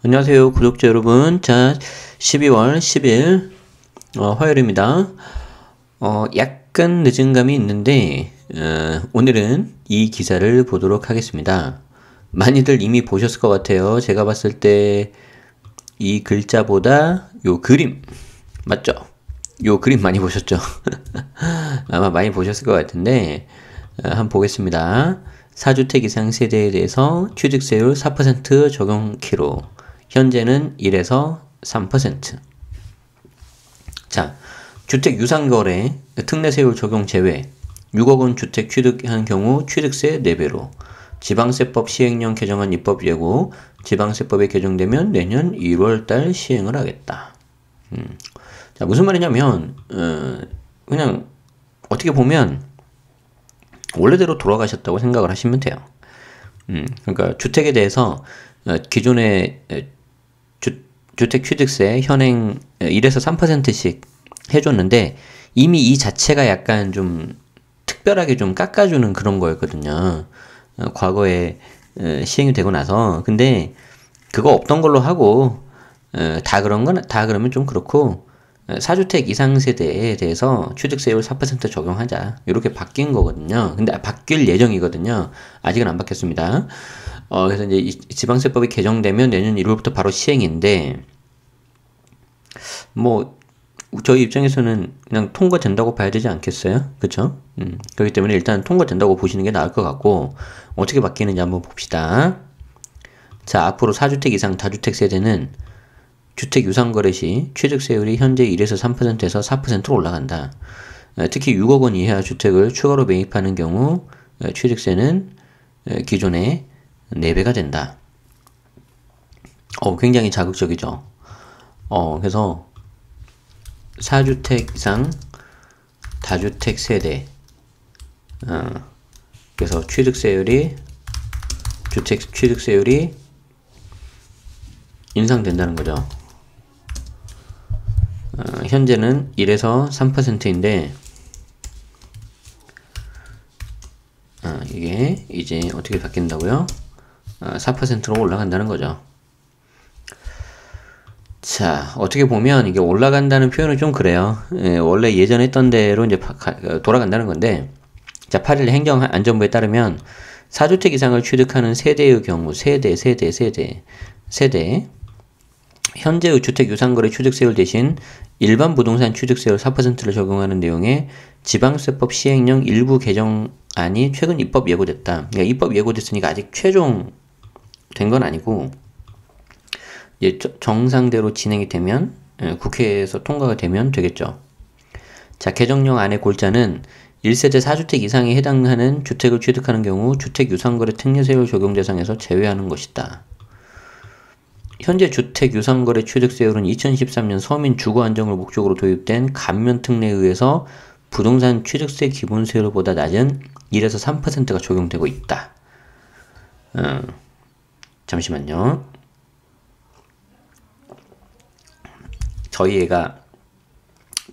안녕하세요, 구독자 여러분. 자, 12월 10일, 화요일입니다. 약간 늦은 감이 있는데, 오늘은 이 기사를 보도록 하겠습니다. 많이들 이미 보셨을 것 같아요. 제가 봤을 때, 이 글자보다 요 그림, 맞죠? 요 그림 많이 보셨죠? 아마 많이 보셨을 것 같은데, 한번 보겠습니다. 4주택 이상 세대에 대해서 취득세율 4% 적용키로. 현재는 1에서 3%. 자, 주택 유상거래 특례세율 적용 제외 6억 원 주택 취득한 경우 취득세 4배로 지방세법 시행령 개정안 입법 예고 지방세법이 개정되면 내년 1월달 시행을 하겠다. 자, 무슨 말이냐면 그냥 어떻게 보면 원래대로 돌아가셨다고 생각을 하시면 돼요. 그러니까 주택에 대해서 기존의 주택 취득세 현행 1에서 3%씩 해줬는데 이미 이 자체가 약간 좀 특별하게 좀 깎아주는 그런 거였거든요. 과거에 시행이 되고 나서. 근데 그거 없던 걸로 하고 다 그러면 좀 그렇고 4주택 이상 세대에 대해서 취득세율 4% 적용하자. 이렇게 바뀐 거거든요. 근데 바뀔 예정이거든요. 아직은 안 바뀌었습니다. 그래서 이제 이 지방세법이 개정되면 내년 1월부터 바로 시행인데, 뭐, 저희 입장에서는 그냥 통과된다고 봐야 되지 않겠어요? 그쵸? 그렇기 때문에 일단 통과된다고 보시는 게 나을 것 같고, 어떻게 바뀌는지 한번 봅시다. 자, 앞으로 4주택 이상 다주택 세대는 주택 유상거래 시 취득세율이 현재 1에서 3%에서 4%로 올라간다. 특히 6억 원 이하 주택을 추가로 매입하는 경우 취득세는 기존의 4배가 된다. 굉장히 자극적이죠. 그래서 4주택 이상 다주택 세대 그래서 취득세율이 인상된다는 거죠. 현재는 1에서 3%인데 이게 이제 어떻게 바뀐다고요? 4%로 올라간다는 거죠. 자, 어떻게 보면 이게 올라간다는 표현은 좀 그래요. 원래 예전에 했던 대로 이제 돌아간다는 건데, 자, 8일 행정안전부에 따르면 4주택 이상을 취득하는 세대의 경우, 세대, 현재의 주택 유상거래 취득세율 대신 일반 부동산 취득세율 4%를 적용하는 내용의 지방세법 시행령 일부 개정안이 최근 입법 예고됐다. 그러니까 입법 예고됐으니까 아직 최종 된 건 아니고 정상대로 진행이 되면 국회에서 통과가 되면 되겠죠. 자, 개정령 안의 골자는 1세대 4주택 이상에 해당하는 주택을 취득하는 경우 주택 유상거래 특례세율 적용 대상에서 제외하는 것이다. 현재 주택 유상거래 취득세율은 2013년 서민 주거 안정을 목적으로 도입된 감면특례에 의해서 부동산 취득세 기본세율보다 낮은 1에서 3%가 적용되고 있다. 잠시만요. 저희 애가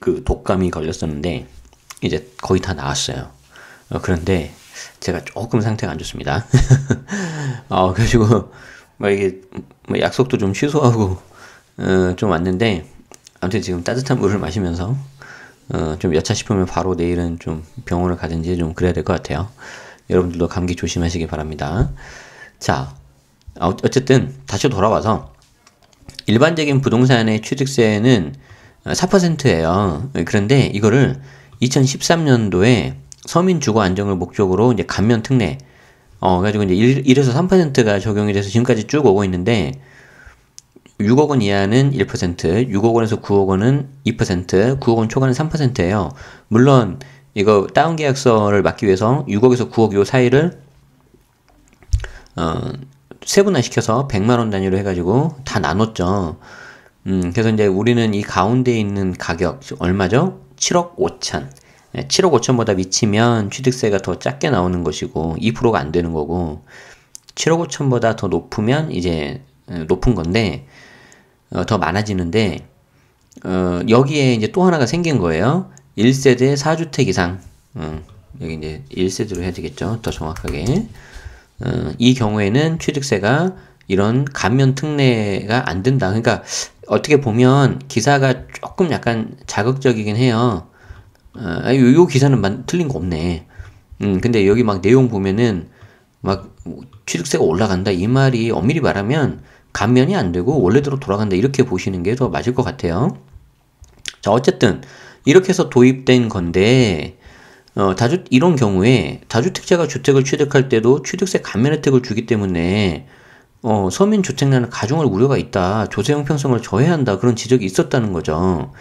그 독감이 걸렸었는데 이제 거의 다 나았어요. 그런데 제가 조금 상태가 안 좋습니다. 그래가지고 이게 약속도 좀 취소하고 좀 왔는데 아무튼 지금 따뜻한 물을 마시면서 좀 여차 싶으면 바로 내일은 좀 병원을 가든지 좀 그래야 될 것 같아요. 여러분들도 감기 조심하시기 바랍니다. 자, 어쨌든 다시 돌아와서 일반적인 부동산의 취득세는 4%예요. 그런데 이거를 2013년도에 서민 주거 안정을 목적으로 이제 감면 특례 가지고 이제 1에서 3%가 적용이 돼서 지금까지 쭉 오고 있는데 6억 원 이하는 1%, 6억 원에서 9억 원은 2%, 9억 원 초과는 3%예요. 물론 이거 다운 계약서를 막기 위해서 6억에서 9억 요 사이를 세분화시켜서 100만 원 단위로 해가지고 다 나눴죠. 그래서 이제 우리는 이 가운데 있는 가격 얼마죠? 7억 5천. 7억 5천보다 미치면 취득세가 더 작게 나오는 것이고 2%가 안 되는 거고 7억 5천보다 더 높으면 이제 높은 건데 더 많아지는데 여기에 이제 또 하나가 생긴 거예요. 1세대 4주택 이상 여기 이제 1세대로 해야 되겠죠. 더 정확하게 이 경우에는 취득세가 이런 감면 특례가 안 된다. 그러니까 어떻게 보면 기사가 조금 약간 자극적이긴 해요. 요 기사는 틀린 거 없네. 근데 여기 막 내용 보면은 막 취득세가 올라간다 이 말이 엄밀히 말하면 감면이 안 되고 원래대로 돌아간다 이렇게 보시는 게 더 맞을 것 같아요. 자, 어쨌든 이렇게 해서 도입된 건데 이런 경우에 다주택자가 주택을 취득할 때도 취득세 감면 혜택을 주기 때문에 서민 주택난을 가중할 우려가 있다. 조세 형평성을 저해한다. 그런 지적이 있었다는 거죠.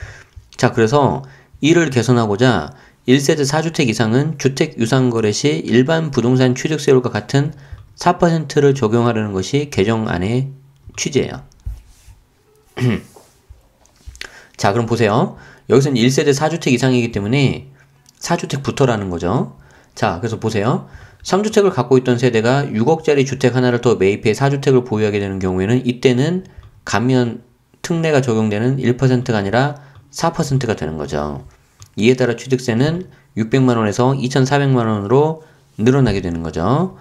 자, 그래서 이를 개선하고자 1세대 4주택 이상은 주택 유상거래 시 일반 부동산 취득세율과 같은 4%를 적용하려는 것이 개정안의 취지예요. 자, 그럼 보세요. 여기서는 1세대 4주택 이상이기 때문에 4주택부터라는 거죠. 자, 그래서 보세요. 3주택을 갖고 있던 세대가 6억짜리 주택 하나를 더 매입해 4주택을 보유하게 되는 경우에는 이때는 감면 특례가 적용되는 1%가 아니라 4%가 되는 거죠. 이에 따라 취득세는 600만원에서 2,400만원으로 늘어나게 되는 거죠.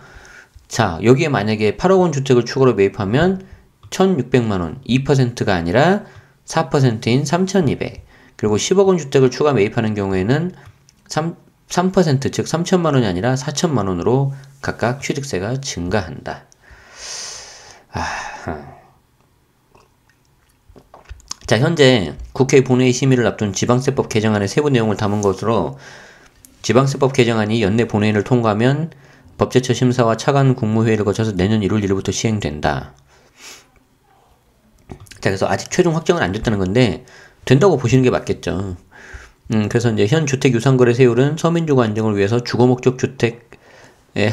자, 여기에 만약에 8억 원 주택을 추가로 매입하면 1,600만원, 2%가 아니라 4%인 3,200. 그리고 10억 원 주택을 추가 매입하는 경우에는 3%, 즉 3천만 원이 아니라 4천만 원으로 각각 취득세가 증가한다. 자, 현재 국회 본회의 심의를 앞둔 지방세법 개정안의 세부 내용을 담은 것으로 지방세법 개정안이 연내 본회의를 통과하면 법제처 심사와 차관 국무회의를 거쳐서 내년 1월 1일부터 시행된다. 자, 그래서 아직 최종 확정은 안 됐다는 건데 된다고 보시는 게 맞겠죠. 그래서 이제 현 주택 유상거래 세율은 서민주거 안정을 위해서 주거 목적 주택에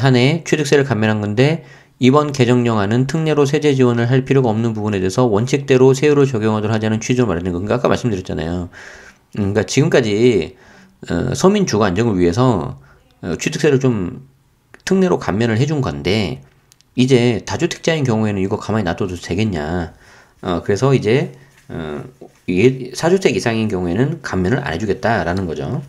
한해 취득세를 감면한 건데 이번 개정령안은 특례로 세제 지원을 할 필요가 없는 부분에 대해서 원칙대로 세율을 적용하도록 하자는 취지로 마련된 건가? 아까 말씀드렸잖아요. 그러니까 지금까지 서민 주거 안정을 위해서 취득세를 좀 특례로 감면을 해준 건데 이제 다주택자인 경우에는 이거 가만히 놔둬도 되겠냐? 그래서 이제 이게 4주택 이상인 경우에는 감면을 안 해주겠다라는 거죠.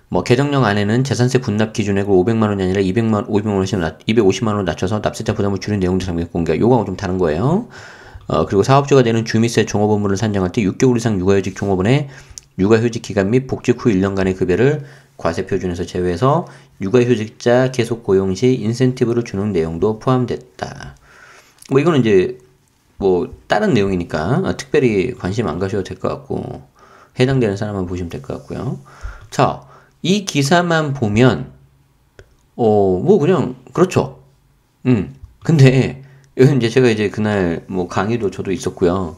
뭐 개정령 안에는 재산세 분납 기준액을 500만 원이 아니라 250만 원으로 낮춰서 납세자 부담을 줄인 내용도 담겨 공개. 요거하고 좀 다른 거예요. 그리고 사업주가 되는 주민세 종업 업무를 산정할 때 6개월 이상 육아휴직 종업원의 육아휴직 기간 및 복직 후 1년간의 급여를 과세 표준에서 제외해서 육아휴직자 계속 고용 시 인센티브를 주는 내용도 포함됐다. 뭐 이거는 이제 뭐 다른 내용이니까 특별히 관심 안 가셔도 될 것 같고 해당되는 사람만 보시면 될 것 같고요. 자, 이 기사만 보면 뭐 그냥 그렇죠. 근데 여기 이제 제가 이제 그날 뭐 강의도 저도 있었고요.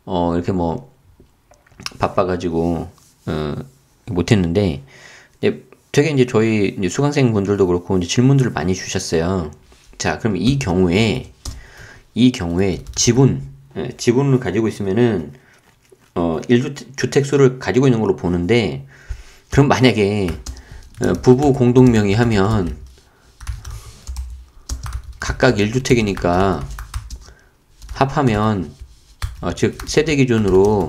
이렇게 뭐 바빠가지고 못했는데 되게 이제 저희 이제 수강생 분들도 그렇고 이제 질문들을 많이 주셨어요. 자, 그럼 이 경우에 지분을 가지고 있으면은 1주택수를 가지고 있는 걸로 보는데 그럼 만약에 부부 공동명의 하면 각각 1주택이니까 합하면 즉 세대 기준으로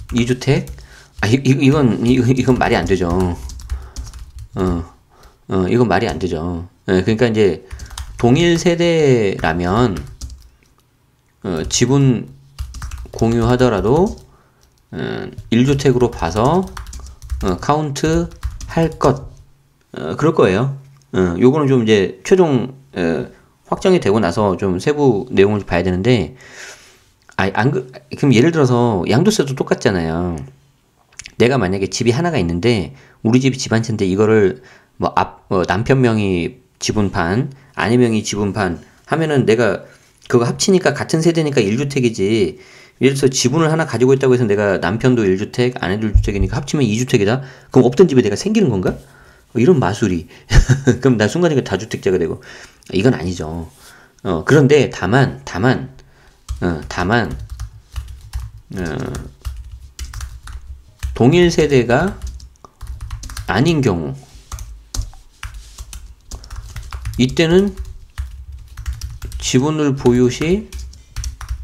2주택? 이건 말이 안 되죠. 이건 말이 안 되죠. 그러니까 이제 동일 세대라면 지분 공유하더라도 1주택으로 봐서 카운트 할 것 그럴 거예요. 요거는 좀 이제 최종 확정이 되고 나서 좀 세부 내용을 봐야 되는데 그럼 예를 들어서 양도세도 똑같잖아요. 내가 만약에 집이 하나가 있는데 우리 집이 집 한 채인데 이거를 남편 명의 지분 반 아내 명의 지분 반 하면은 내가 그거 합치니까 같은 세대니까 1주택이지. 예를 들어서 지분을 하나 가지고 있다고 해서 내가 남편도 1주택, 아내도 1주택이니까 합치면 2주택이다? 그럼 없던 집에 내가 생기는 건가? 이런 마술이. 그럼 나 순간적으로 다주택자가 되고. 이건 아니죠. 그런데 다만, 동일 세대가 아닌 경우. 이때는 지분을 보유 시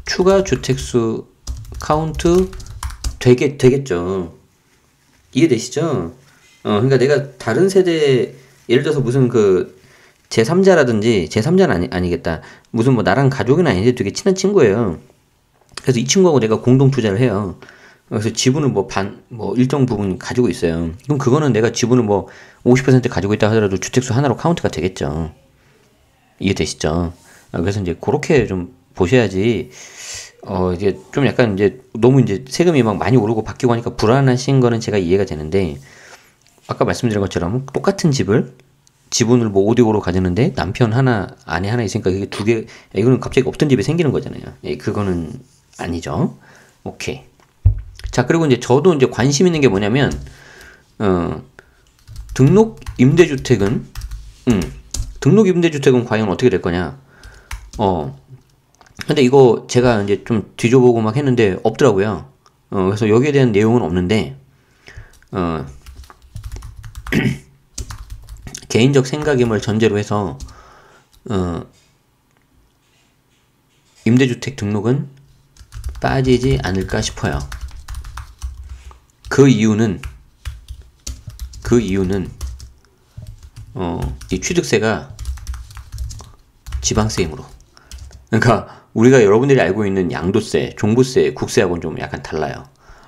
추가 주택수 카운트 되겠죠. 이해되시죠? 그러니까 내가 다른 세대, 예를 들어서 무슨 제3자라든지, 제3자는 아니겠다. 무슨 뭐 나랑 가족은 아닌데 되게 친한 친구예요. 그래서 이 친구하고 내가 공동 투자를 해요. 그래서 지분을 뭐 일정 부분 가지고 있어요. 그럼 그거는 내가 지분을 뭐 50% 가지고 있다 하더라도 주택수 하나로 카운트가 되겠죠. 이해되시죠? 그래서 이제 그렇게 좀 보셔야지, 이제 좀 약간 이제 너무 이제 세금이 막 많이 오르고 바뀌고 하니까 불안하신 거는 제가 이해가 되는데, 아까 말씀드린 것처럼 똑같은 지분을 뭐 5대5로 가졌는데 남편 하나, 아내 하나 있으니까 이게 두 개, 이거는 갑자기 없던 집이 생기는 거잖아요. 예, 그거는 아니죠. 오케이. 자, 그리고 이제 저도 이제 관심 있는 게 뭐냐면, 등록 임대주택은, 등록 임대주택은 과연 어떻게 될 거냐. 근데 이거 제가 이제 좀 뒤져보고 막 했는데 없더라고요. 그래서 여기에 대한 내용은 없는데, 개인적 생각임을 전제로 해서, 임대주택 등록은 빠지지 않을까 싶어요. 그 이유는 이 취득세가 지방세이므로. 그러니까 우리가 여러분들이 알고 있는 양도세, 종부세, 국세하고는 좀 약간 달라요.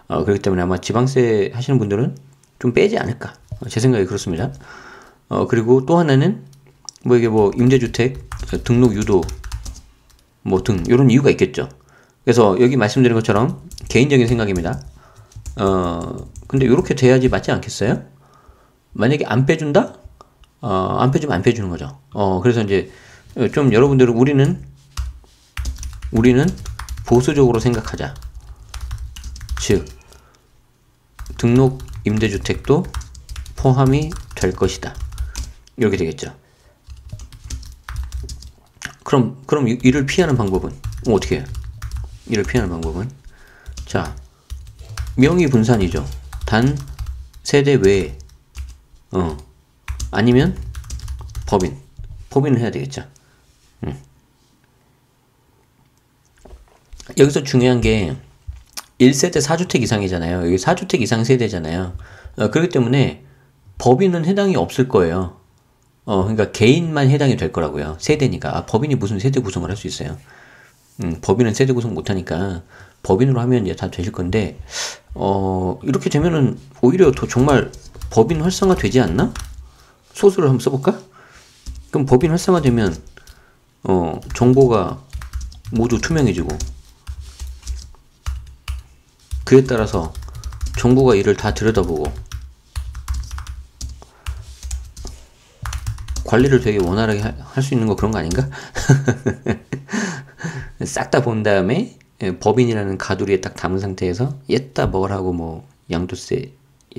그렇기 때문에 아마 지방세 하시는 분들은 좀 빼지 않을까. 제 생각이 그렇습니다. 그리고 또 하나는 뭐 이게 뭐 임대주택 등록 유도 뭐 등 이런 이유가 있겠죠. 그래서 여기 말씀드린 것처럼 개인적인 생각입니다. 근데 이렇게 돼야지 맞지 않겠어요? 만약에 안 빼준다? 안 빼주면 안 빼주는 거죠. 그래서 이제 좀 여러분들은 우리는 보수적으로 생각하자. 즉, 등록 임대주택도 포함이 될 것이다. 이렇게 되겠죠. 그럼 이를 피하는 방법은 어떻게 해요? 이를 피하는 방법은, 자, 명의 분산이죠. 단 세대 외에, 아니면 법인을 해야 되겠죠. 여기서 중요한 게 1세대 4주택 이상이잖아요. 여기 4주택 이상 세대잖아요. 그렇기 때문에 법인은 해당이 없을 거예요. 그러니까 개인만 해당이 될 거라고요. 세대니까. 법인이 무슨 세대 구성을 할 수 있어요. 법인은 세대 구성 못하니까 법인으로 하면 이제 다 되실 건데, 이렇게 되면은 오히려 더 정말 법인 활성화 되지 않나? 소수를 한번 써볼까? 그럼 법인 활성화 되면, 정보가 모두 투명해지고, 그에 따라서 정부가 이를 다 들여다보고, 관리를 되게 원활하게 할 수 있는 거 그런 거 아닌가? 싹 다 본 다음에 법인이라는 가두리에 딱 담은 상태에서 얘다 뭘 하고 뭐 양도세,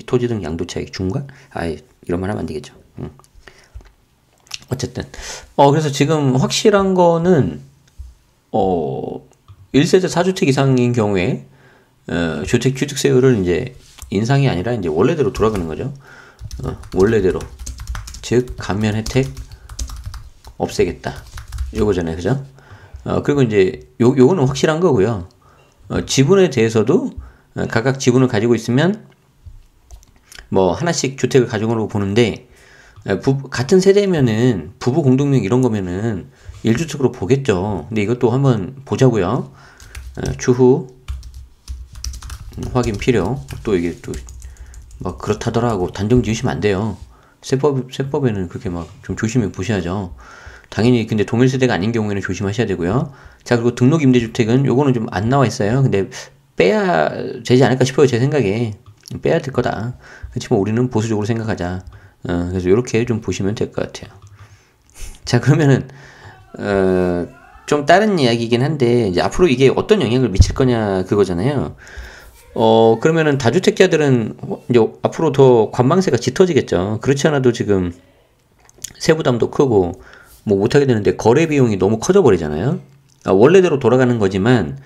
토지 등 양도 차익 중과? 이런 말 하면 안 되겠죠. 어쨌든 그래서 지금 확실한 거는 1세대 4주택 이상인 경우에 주택 취득세율을 이제 인상이 아니라 이제 원래대로 돌아가는 거죠. 원래대로. 즉 감면 혜택 없애겠다. 요거잖아요. 그죠? 그리고 이제 요거는 확실한 거고요. 지분에 대해서도 각각 지분을 가지고 있으면 뭐 하나씩 주택을 가지고 오는 거 보는데, 같은 세대면은 부부 공동명 이런 거면은 1주택으로 보겠죠. 근데 이것도 한번 보자고요. 추후 확인 필요. 또 이게 또 막 그렇다더라고 단정 지으시면 안 돼요. 세법에는 그렇게 막 좀 조심해 보셔야죠. 당연히 근데 동일세대가 아닌 경우에는 조심하셔야 되고요. 자, 그리고 등록 임대주택은 요거는 좀 안 나와 있어요. 근데 빼야 되지 않을까 싶어요. 제 생각에 빼야 될 거다. 그렇지만 우리는 보수적으로 생각하자. 그래서 요렇게 좀 보시면 될 것 같아요. 자, 그러면은 좀 다른 이야기이긴 한데, 이제 앞으로 이게 어떤 영향을 미칠 거냐 그거잖아요. 그러면은 다주택자들은 이제 앞으로 더 관망세가 짙어지겠죠. 그렇지 않아도 지금 세부담도 크고 뭐 못하게 되는데 거래 비용이 너무 커져 버리잖아요. 원래대로 돌아가는 거지만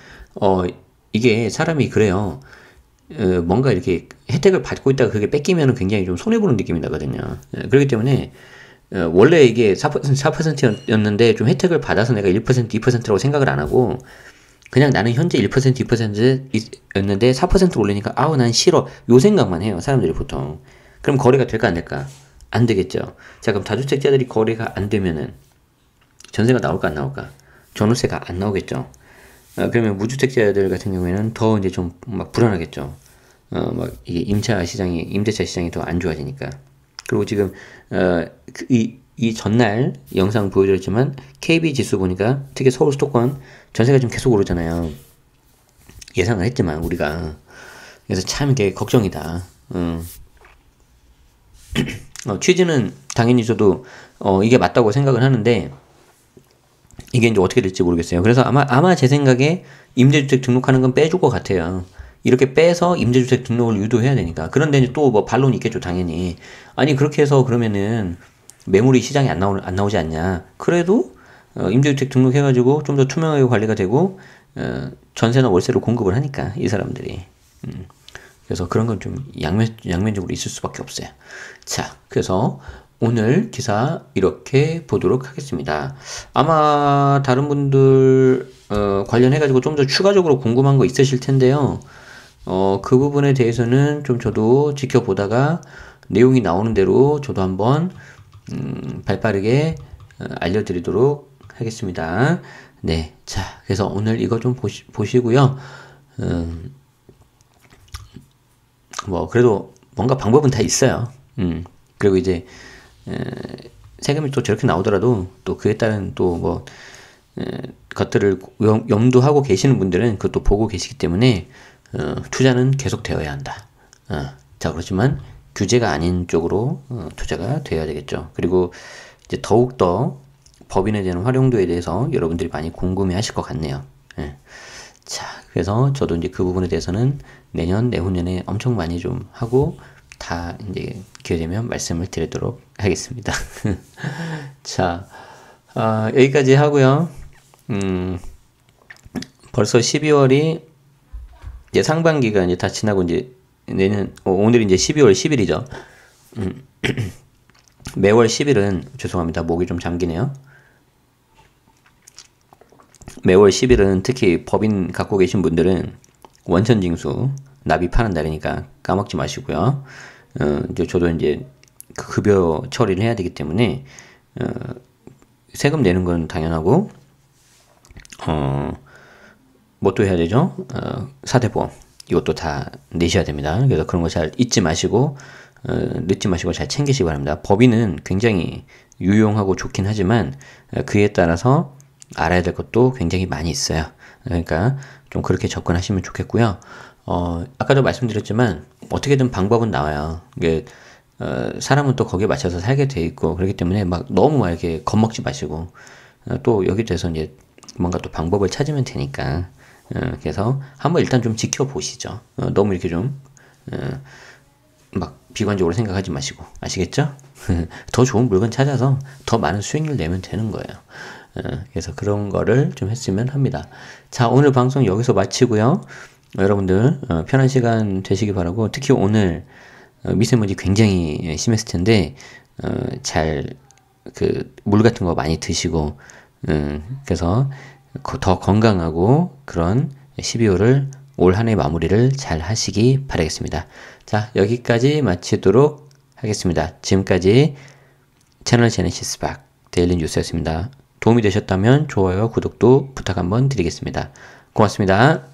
이게 사람이 그래요. 뭔가 이렇게 혜택을 받고 있다가 그게 뺏기면 굉장히 좀 손해보는 느낌이 나거든요. 그렇기 때문에 원래 이게 4%였는데 좀 혜택을 받아서 내가 1%, 2%라고 생각을 안 하고, 그냥 나는 현재 1%, 2%였는데 4%로 올리니까 난 싫어. 요 생각만 해요. 사람들이 보통. 그럼 거래가 될까 안 될까? 안 되겠죠. 자, 그럼 다주택자들이 거래가 안 되면은 전세가 나올까 안 나올까? 전월세가 안 나오겠죠. 그러면 무주택자들 같은 경우에는 더 이제 좀 막 불안하겠죠. 막 이게 임대차 시장이 더 안 좋아지니까. 그리고 지금 이 전날 영상 보여드렸지만 KB 지수 보니까 특히 서울 수도권 전세가 지금 계속 오르잖아요. 예상을 했지만 우리가 그래서 참 이게 걱정이다. 취지는 당연히 저도 이게 맞다고 생각을 하는데 이게 이제 어떻게 될지 모르겠어요. 그래서 아마 제 생각에 임대주택 등록하는 건 빼줄 것 같아요. 이렇게 빼서 임대주택 등록을 유도해야 되니까. 그런데 이제 또 뭐 반론이 있겠죠, 당연히. 아니 그렇게 해서 그러면은 매물이 시장에 안 나오지 않냐. 그래도 임대주택 등록해가지고 좀 더 투명하게 관리가 되고 전세나 월세로 공급을 하니까 이 사람들이. 그래서 그런 건 좀 양면적으로 있을 수밖에 없어요. 자, 그래서 오늘 기사 이렇게 보도록 하겠습니다. 아마 다른 분들 관련해가지고 좀 더 추가적으로 궁금한 거 있으실 텐데요. 그 부분에 대해서는 좀 저도 지켜보다가 내용이 나오는 대로 저도 한번 발빠르게 알려드리도록 하겠습니다. 네, 자, 그래서 오늘 이거 좀 보시고요. 뭐 그래도 뭔가 방법은 다 있어요. 그리고 이제 세금이 또 저렇게 나오더라도 또 그에 따른 또 뭐 것들을 염두하고 계시는 분들은 그것도 보고 계시기 때문에 투자는 계속 되어야 한다. 자, 그렇지만 규제가 아닌 쪽으로 투자가 되어야 되겠죠. 그리고 이제 더욱더 법인에 대한 활용도에 대해서 여러분들이 많이 궁금해 하실 것 같네요. 자, 그래서 저도 이제 그 부분에 대해서는 내년, 내후년에 엄청 많이 좀 하고 다 이제 기회 되면 말씀을 드리도록 하겠습니다. 자, 여기까지 하고요. 벌써 12월이 이제 상반기가 이제 다 지나고 이제 내년 오늘이 이제 12월 10일이죠. 매월 10일은 죄송합니다. 목이 좀 잠기네요. 매월 10일은 특히 법인 갖고 계신 분들은 원천징수 납입하는 날이니까 까먹지 마시고요. 이제 저도 이제 그 급여 처리를 해야 되기 때문에 세금 내는 건 당연하고 뭐 또 해야 되죠? 사대보험 이것도 다 내셔야 됩니다. 그래서 그런 거 잘 잊지 마시고 늦지 마시고 잘 챙기시기 바랍니다. 법인은 굉장히 유용하고 좋긴 하지만 그에 따라서 알아야 될 것도 굉장히 많이 있어요. 그러니까 좀 그렇게 접근하시면 좋겠고요. 아까도 말씀드렸지만 어떻게든 방법은 나와요. 이게 사람은 또 거기에 맞춰서 살게 돼 있고 그렇기 때문에 막 너무 막 이렇게 겁먹지 마시고 또 여기 돼서 이제 뭔가 또 방법을 찾으면 되니까 그래서 한번 일단 좀 지켜보시죠. 너무 이렇게 좀 막 비관적으로 생각하지 마시고 아시겠죠? 더 좋은 물건 찾아서 더 많은 수익률 내면 되는 거예요. 그래서 그런 거를 좀 했으면 합니다. 자, 오늘 방송 여기서 마치고요. 여러분들 편한 시간 되시기 바라고 특히 오늘 미세먼지 굉장히 심했을 텐데 잘 그 물 같은 거 많이 드시고 그래서 더 건강하고 그런 12월을 올 한 해 마무리를 잘 하시기 바라겠습니다. 자, 여기까지 마치도록 하겠습니다. 지금까지 채널 제네시스 박 데일리 뉴스였습니다. 도움이 되셨다면 좋아요, 구독도 부탁 한번 드리겠습니다. 고맙습니다.